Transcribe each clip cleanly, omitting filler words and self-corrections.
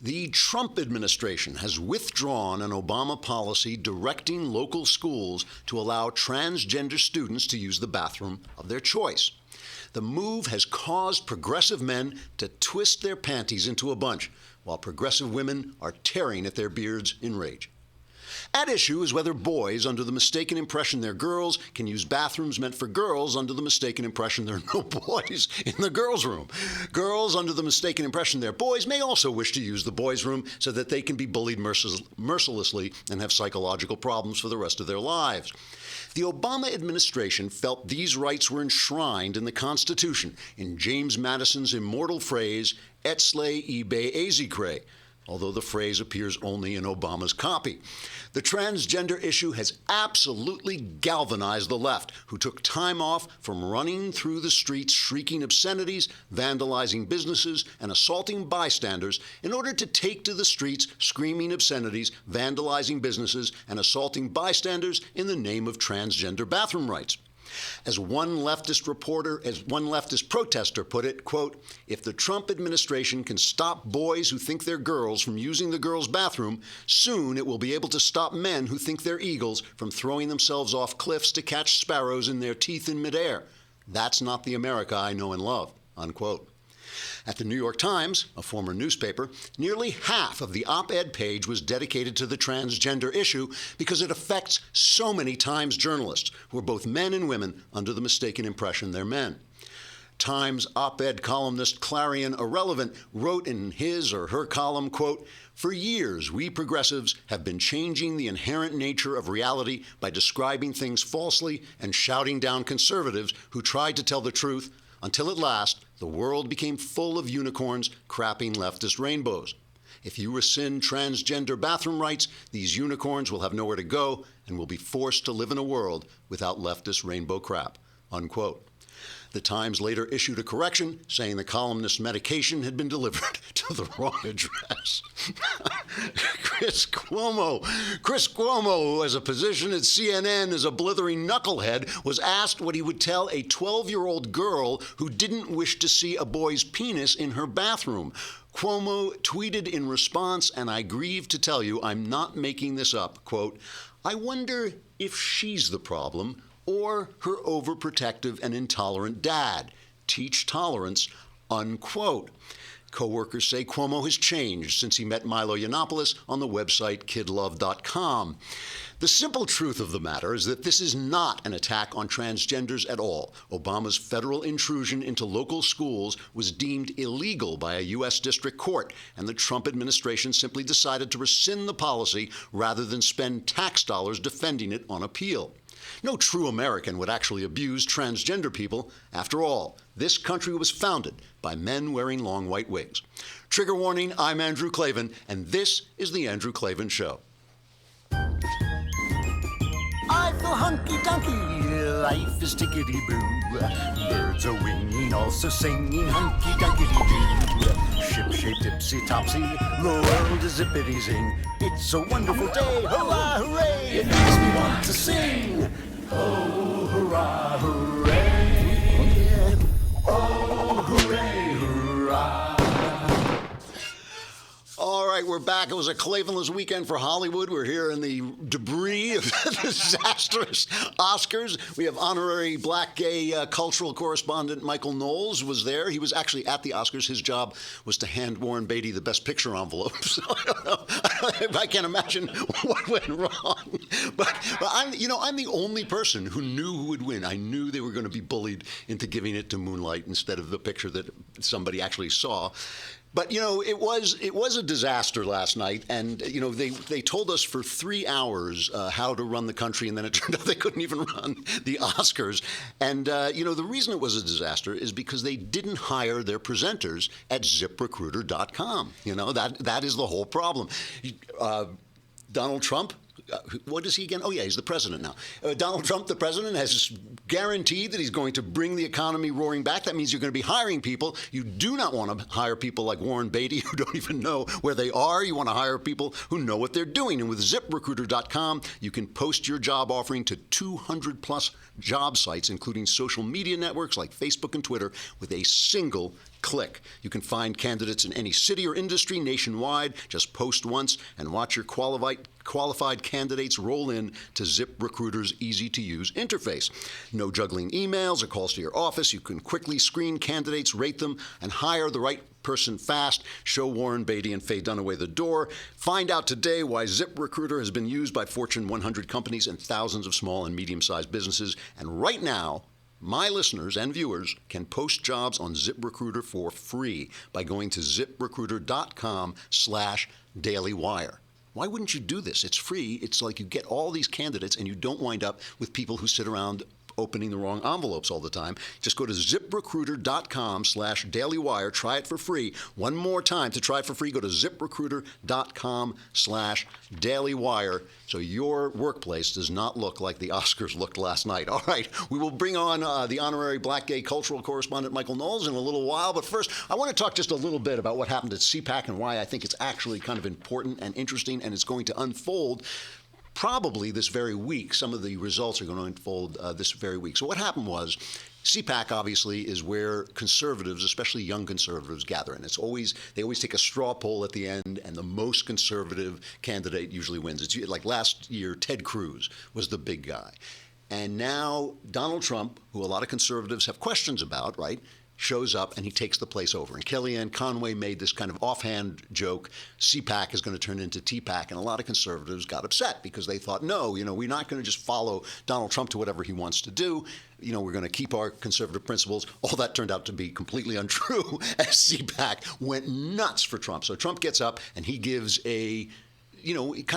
The Trump administration has withdrawn an Obama policy directing local schools to allow transgender students to use the bathroom of their choice. The move has caused progressive men to twist their panties into a bunch, while progressive women are tearing at their beards in rage. At issue is whether boys under the mistaken impression they're girls can use bathrooms meant for girls under the mistaken impression there are no boys in the girls' room. Girls under the mistaken impression they're boys may also wish to use the boys' room so that they can be bullied mercilessly and have psychological problems for the rest of their lives. The Obama administration felt these rights were enshrined in the Constitution in James Madison's immortal phrase, "Et sle ibe ezecre," although the phrase appears only in Obama's copy. The transgender issue has absolutely galvanized the left, who took time off from running through the streets shrieking obscenities, vandalizing businesses, and assaulting bystanders in order to take to the streets screaming obscenities, vandalizing businesses, and assaulting bystanders in the name of transgender bathroom rights. As one leftist protester put it, quote, "If the Trump administration can stop boys who think they're girls from using the girls' bathroom, soon it will be able to stop men who think they're eagles from throwing themselves off cliffs to catch sparrows in their teeth in midair. That's not the America I know and love," unquote. At the New York Times, a former newspaper, nearly half of the op-ed page was dedicated to the transgender issue because it affects so many Times journalists who are both men and women under the mistaken impression they're men. Times op-ed columnist Clarion Irrelevant wrote in his or her column, quote, "For years, we progressives have been changing the inherent nature of reality by describing things falsely and shouting down conservatives who tried to tell the truth, until at last, the world became full of unicorns crapping leftist rainbows. If you rescind transgender bathroom rights, these unicorns will have nowhere to go and will be forced to live in a world without leftist rainbow crap," unquote. The Times later issued a correction saying the columnist's medication had been delivered to the wrong address. Chris Cuomo, who has a position at CNN as a blithering knucklehead, was asked what he would tell a 12-year-old girl who didn't wish to see a boy's penis in her bathroom. Cuomo tweeted in response, and I grieve to tell you I'm not making this up, quote, "I wonder if she's the problem, or her overprotective and intolerant dad. Teach tolerance," unquote. Co-workers say Cuomo has changed since he met Milo Yiannopoulos on the website kidlove.com. The simple truth of the matter is that this is not an attack on transgenders at all. Obama's federal intrusion into local schools was deemed illegal by a U.S. district court, and the Trump administration simply decided to rescind the policy rather than spend tax dollars defending it on appeal. No true American would actually abuse transgender people. After all, this country was founded by men wearing long white wigs. Trigger warning, I'm Andrew Klavan, and this is The Andrew Klavan Show. I feel hunky-dunky, life is tickety-boo. Birds are winging, also singing hunky-dunky-doo. Ship-shaped, ipsy-topsy, the world is zippity-zing. It's a wonderful day, hurrah, hooray! It makes me want to sing. Oh, hurrah, hooray! Oh, hooray, hurrah! All right, we're back. It was a Klavanless weekend for Hollywood. We're here in the debris of the disastrous Oscars. We have honorary black gay cultural correspondent Michael Knowles was there. He was actually at the Oscars. His job was to hand Warren Beatty the Best Picture envelope. So I don't know. I can't imagine what went wrong. But I'm the only person who knew who would win. I knew they were going to be bullied into giving it to Moonlight instead of the picture that somebody actually saw. But, it was a disaster last night, and, they told us for 3 hours how to run the country, and then it turned out they couldn't even run the Oscars. And, the reason it was a disaster is because they didn't hire their presenters at ZipRecruiter.com. That is the whole problem. Donald Trump what is he again? Oh, yeah, he's the president now. Donald Trump, the president, has guaranteed that he's going to bring the economy roaring back. That means you're going to be hiring people. You do not want to hire people like Warren Beatty who don't even know where they are. You want to hire people who know what they're doing. And with ZipRecruiter.com, you can post your job offering to 200-plus job sites, including social media networks like Facebook and Twitter, with a single click. You can find candidates in any city or industry nationwide. Just post once and watch your qualified candidates roll in to ZipRecruiter's easy-to-use interface. No juggling emails or calls to your office. You can quickly screen candidates, rate them, and hire the right person fast. Show Warren Beatty and Faye Dunaway the door. Find out today why ZipRecruiter has been used by Fortune 100 companies and thousands of small and medium-sized businesses. And right now, my listeners and viewers can post jobs on ZipRecruiter for free by going to ZipRecruiter.com/dailywire. Why wouldn't you do this? It's free. It's like you get all these candidates and you don't wind up with people who sit around opening the wrong envelopes all the time. Just go to ZipRecruiter.com/dailywire. Try it for free. One more time to try it for free. Go to ZipRecruiter.com/dailywire so your workplace does not look like the Oscars looked last night. All right, we will bring on the honorary black gay cultural correspondent Michael Knowles in a little while. But first, I want to talk just a little bit about what happened at CPAC and why I think it's actually kind of important and interesting, and it's going to unfold probably this very week. Some of the results are going to unfold this very week. So what happened was, CPAC obviously is where conservatives, especially young conservatives, gather. And they always take a straw poll at the end, and the most conservative candidate usually wins. It's like last year, Ted Cruz was the big guy. And now Donald Trump, who a lot of conservatives have questions about, right, shows up and he takes the place over. And Kellyanne Conway made this kind of offhand joke, CPAC is going to turn into TPAC, and a lot of conservatives got upset because they thought, no, we're not going to just follow Donald Trump to whatever he wants to do. We're going to keep our conservative principles. All that turned out to be completely untrue as CPAC went nuts for Trump. So Trump gets up and he gives kind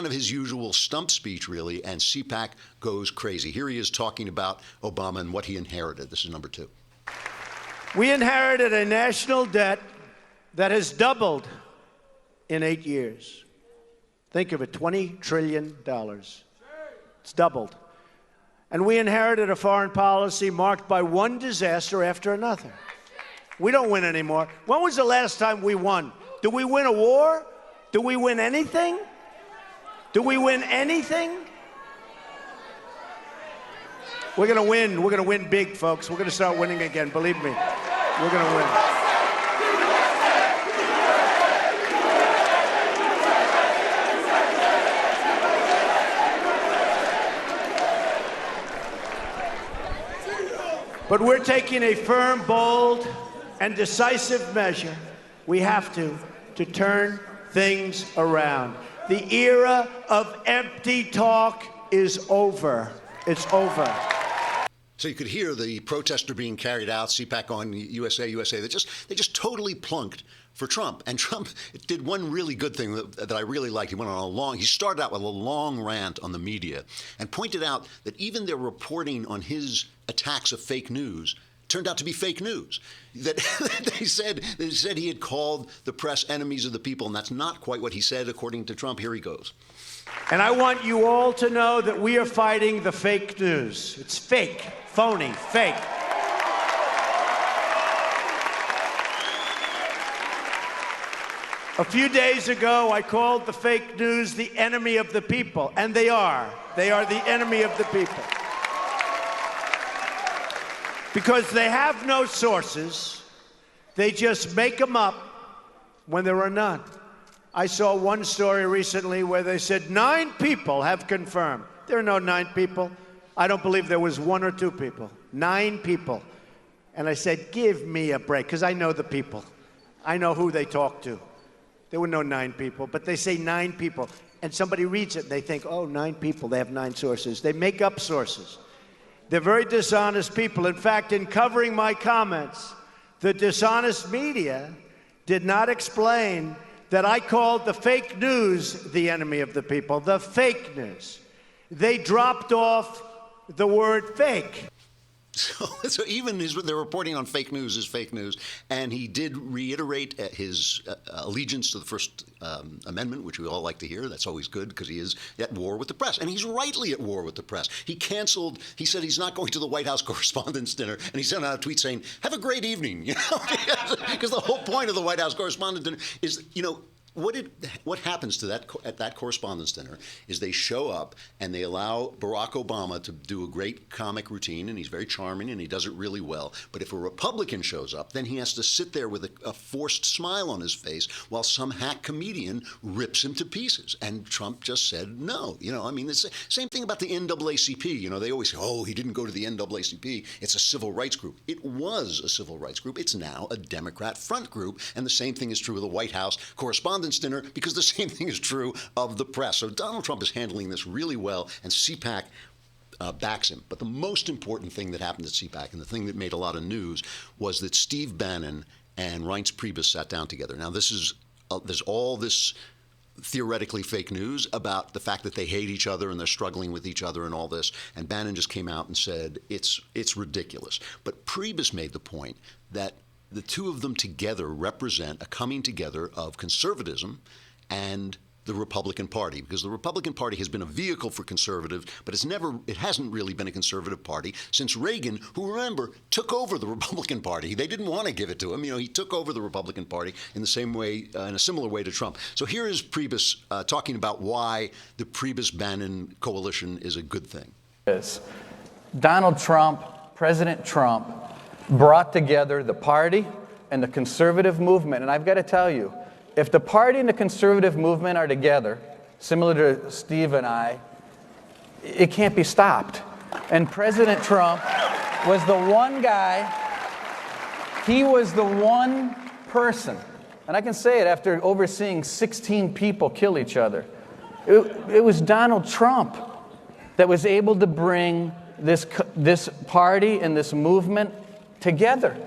of his usual stump speech, really, and CPAC goes crazy. Here he is talking about Obama and what he inherited. This is number 2. We inherited a national debt that has doubled in 8 years. Think of it, $20 trillion. It's doubled. And we inherited a foreign policy marked by one disaster after another. We don't win anymore. When was the last time we won? Do we win a war? Do we win anything? Do we win anything? We're going to win. We're going to win big, folks. We're going to start winning again. Believe me. We're going to win. But we're taking a firm, bold, and decisive measure. We have to turn things around. The era of empty talk is over. It's over. So you could hear the protester being carried out, CPAC on USA. They just totally plunked for Trump. And Trump did one really good thing that I really liked. He started out with a long rant on the media and pointed out that even their reporting on his attacks of fake news turned out to be fake news. That they said he had called the press enemies of the people, and that's not quite what he said, according to Trump. Here he goes. And I want you all to know that we are fighting the fake news. It's fake, phony, fake. A few days ago, I called the fake news the enemy of the people, and they are. They are the enemy of the people. Because they have no sources, they just make them up when there are none. I saw one story recently where they said 9 people have confirmed. There are no 9 people. I don't believe there was 1 or 2 people. 9 people. And I said, give me a break, because I know the people. I know who they talk to. There were no 9 people, but they say 9 people. And somebody reads it, and they think, oh, 9 people, they have 9 sources. They make up sources. They're very dishonest people. In fact, in covering my comments, the dishonest media did not explain that I called the fake news the enemy of the people, the fake news. They dropped off the word fake. So even they're reporting on fake news is fake news. And he did reiterate his allegiance to the First Amendment, which we all like to hear. That's always good because he is at war with the press. And he's rightly at war with the press. He said he's not going to the White House Correspondents' Dinner. And he sent out a tweet saying, have a great evening. Because the whole point of the White House Correspondents' Dinner is, what happens to at that Correspondents' Dinner is they show up and they allow Barack Obama to do a great comic routine, and he's very charming and he does it really well. But if a Republican shows up, then he has to sit there with a forced smile on his face while some hack comedian rips him to pieces. And Trump just said no. It's the same thing about the NAACP. They always say, oh, he didn't go to the NAACP. It's a civil rights group. It was a civil rights group. It's now a Democrat front group. And the same thing is true of the White House Correspondents' Dinner, because the same thing is true of the press. So Donald Trump is handling this really well, and CPAC backs him. But the most important thing that happened at CPAC, and the thing that made a lot of news, was that Steve Bannon and Reince Priebus sat down together. Now, there's all this theoretically fake news about the fact that they hate each other and they're struggling with each other and all this. And Bannon just came out and said it's ridiculous. But Priebus made the point that the two of them together represent a coming together of conservatism and the Republican Party, because the Republican Party has been a vehicle for conservative, but it hasn't really been a conservative party since Reagan, who, remember, took over the Republican Party. They didn't want to give it to him. He took over the Republican Party in the same way, in a similar way to Trump. So here is Priebus talking about why the Priebus-Bannon coalition is a good thing. Donald Trump, President Trump, brought together the party and the conservative movement. And I've got to tell you, if the party and the conservative movement are together, similar to Steve and I, it can't be stopped. And President Trump was the one guy, he was the one person, and I can say it after overseeing 16 people kill each other. It was Donald Trump that was able to bring this party and this movement together.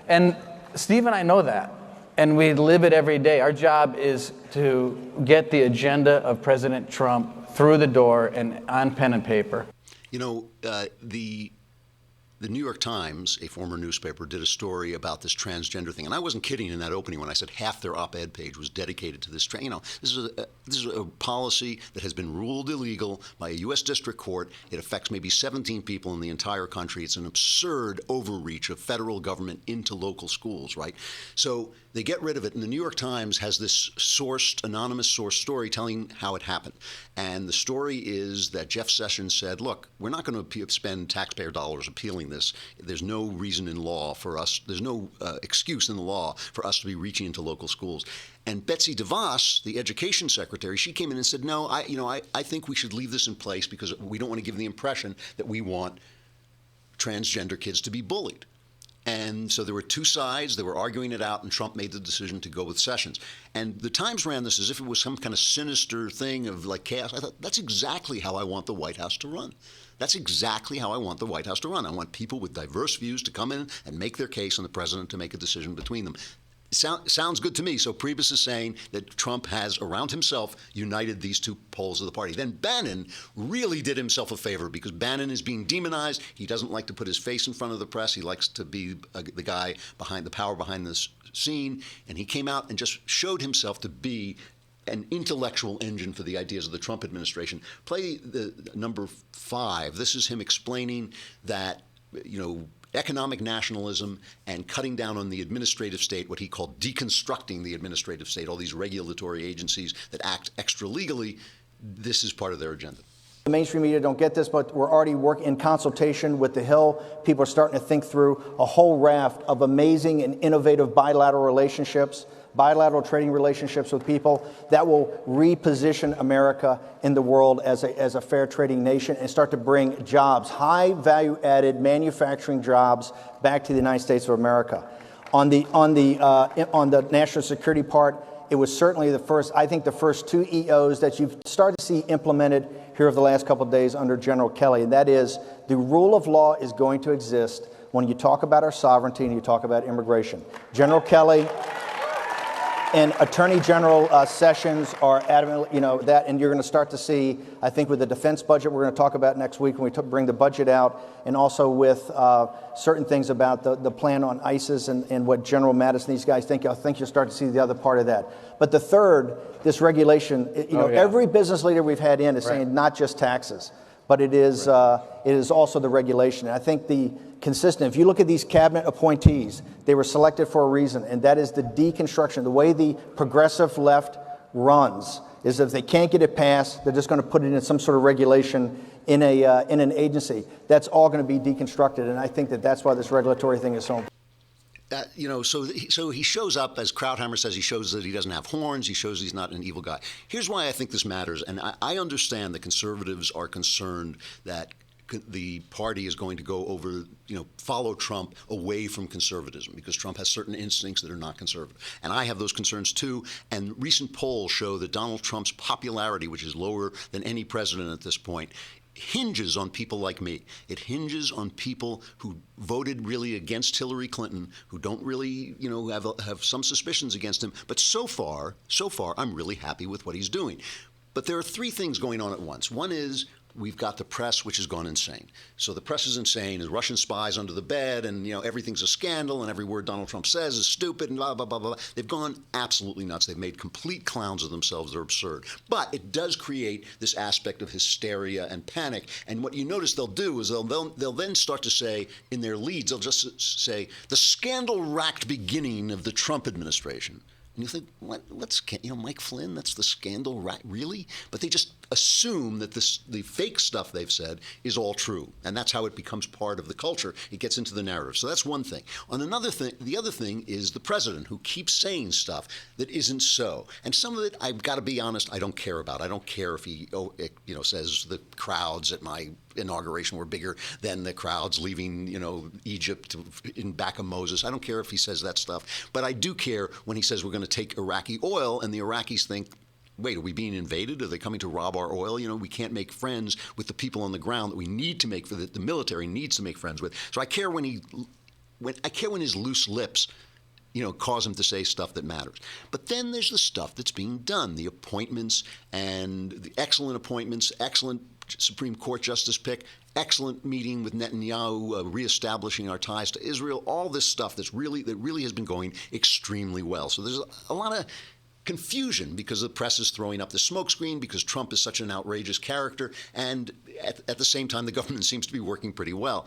And Steve and I know that, and we live it every day. Our job is to get the agenda of President Trump through the door and on pen and paper. The New York Times, a former newspaper, did a story about this transgender thing. And I wasn't kidding in that opening when I said half their op-ed page was dedicated to this. This is a policy that has been ruled illegal by a U.S. district court. It affects maybe 17 people in the entire country. It's an absurd overreach of federal government into local schools, right? So they get rid of it. And the New York Times has this anonymous source story telling how it happened. And the story is that Jeff Sessions said, look, we're not going to spend taxpayer dollars appealing this. There's no reason in law for us, there's no excuse in the law for us to be reaching into local schools. And Betsy DeVos, the education secretary, she came in and said, no, I think we should leave this in place because we don't want to give the impression that we want transgender kids to be bullied. And so there were two sides. They were arguing it out, and Trump made the decision to go with Sessions. And the Times ran this as if it was some kind of sinister thing of like chaos. I thought, that's exactly how I want the White House to run. That's exactly how I want the White House to run. I want people with diverse views to come in and make their case, and the president to make a decision between them. Sounds good to me. So Priebus is saying that Trump has, around himself, united these two poles of the party. Then Bannon really did himself a favor because Bannon is being demonized. He doesn't like to put his face in front of the press. He likes to be the guy behind the power behind this scene. And he came out and just showed himself to be an intellectual engine for the ideas of the Trump administration. Play the number 5. This is him explaining that, economic nationalism and cutting down on the administrative state, what he called deconstructing the administrative state, all these regulatory agencies that act extra legally, this is part of their agenda. The mainstream media don't get this, but we're already working in consultation with the Hill. People are starting to think through a whole raft of amazing and innovative bilateral relationships, bilateral trading relationships with people that will reposition America in the world as a fair trading nation and start to bring jobs, high value added manufacturing jobs back to the United States of America. On the national security part, it was certainly the first 2 EOs that you've started to see implemented here over the last couple of days under General Kelly, and that is the rule of law is going to exist when you talk about our sovereignty and you talk about immigration. General Kelly And Attorney General Sessions are adamant, that, and you're going to start to see, I think, with the defense budget we're going to talk about next week when we bring the budget out, and also with certain things about the plan on ISIS and what General Mattis and these guys think. I think you'll start to see the other part of that. But the third, this regulation, every business leader we've had in is saying not just taxes, but it is also the regulation. And I think if you look at these cabinet appointees, they were selected for a reason, and that is the deconstruction. The way the progressive left runs is if they can't get it passed, they're just going to put it in some sort of regulation in an agency. That's all going to be deconstructed, and I think that's why this regulatory thing is so important. So he shows up, as Krauthammer says, he shows that he doesn't have horns. He shows he's not an evil guy. Here's why I think this matters, and I understand that conservatives are concerned that the party is going to go over, follow Trump away from conservatism because Trump has certain instincts that are not conservative. And I have those concerns too. And recent polls show that Donald Trump's popularity, which is lower than any president at this point, hinges on people like me. It hinges on people who voted really against Hillary Clinton, who don't really, have some suspicions against him. But so far, I'm really happy with what he's doing. But there are three things going on at once. One is we've got the press, which has gone insane. So the press is insane. There's Russian spies under the bed, and everything's a scandal, and every word Donald Trump says is stupid, and blah, blah, blah, blah. They've gone absolutely nuts. They've made complete clowns of themselves. They're absurd. But it does create this aspect of hysteria and panic. And what you notice they'll do is they'll then start to say in their leads, they'll just say, the scandal-racked beginning of the Trump administration. And you think, what's Mike Flynn? That's the scandal, right? Really? But they just assume that the fake stuff they've said is all true, and that's how it becomes part of the culture. It gets into the narrative. So that's one thing. On another thing, the other thing is the president who keeps saying stuff that isn't so, and some of it, I've got to be honest, I don't care about. I don't care if he, says the crowds at my inauguration were bigger than the crowds leaving, Egypt in back of Moses. I don't care if he says that stuff, but I do care when he says we're going to take Iraqi oil, and the Iraqis think, wait, are we being invaded? Are they coming to rob our oil? We can't make friends with the people on the ground that we need to make, the military needs to make friends with. So I care when his loose lips, cause him to say stuff that matters. But then there's the stuff that's being done, the appointments and the excellent appointments, excellent Supreme Court justice pick, excellent meeting with Netanyahu, reestablishing our ties to Israel, all this stuff that really has been going extremely well. So there's a lot of confusion because the press is throwing up the smokescreen because Trump is such an outrageous character, and at the same time the government seems to be working pretty well.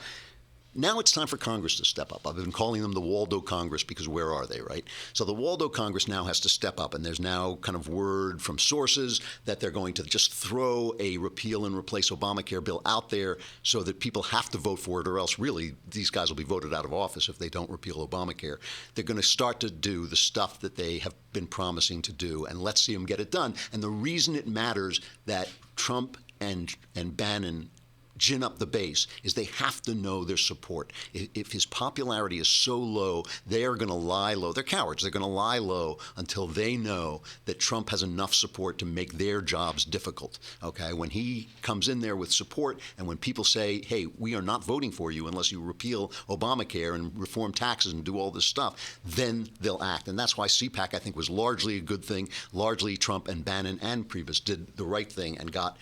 Now it's time for Congress to step up. I've been calling them the Waldo Congress because where are they, right? So the Waldo Congress now has to step up, and there's now kind of word from sources that they're going to just throw a repeal and replace Obamacare bill out there so that people have to vote for it, or else really these guys will be voted out of office if they don't repeal Obamacare. They're going to start to do the stuff that they have been promising to do, and let's see them get it done. And the reason it matters that Trump and Bannon gin up the base is they have to know their support. If his popularity is so low, they are going to lie low. They're cowards. They're going to lie low until they know that Trump has enough support to make their jobs difficult. Okay? When he comes in there with support, and when people say, hey, we are not voting for you unless you repeal Obamacare and reform taxes and do all this stuff, then they'll act. And that's why CPAC, I think, was largely a good thing. Largely Trump and Bannon and Priebus did the right thing and got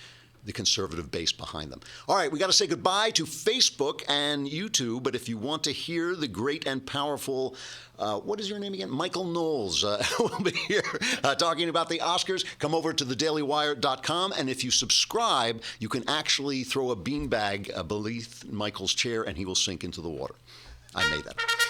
the conservative base behind them. All right, we got to say goodbye to Facebook and YouTube, but if you want to hear the great and powerful, what is your name again? Michael Knowles will be here talking about the Oscars. Come over to thedailywire.com, and if you subscribe, you can actually throw a beanbag beneath Michael's chair, and he will sink into the water. I made that up.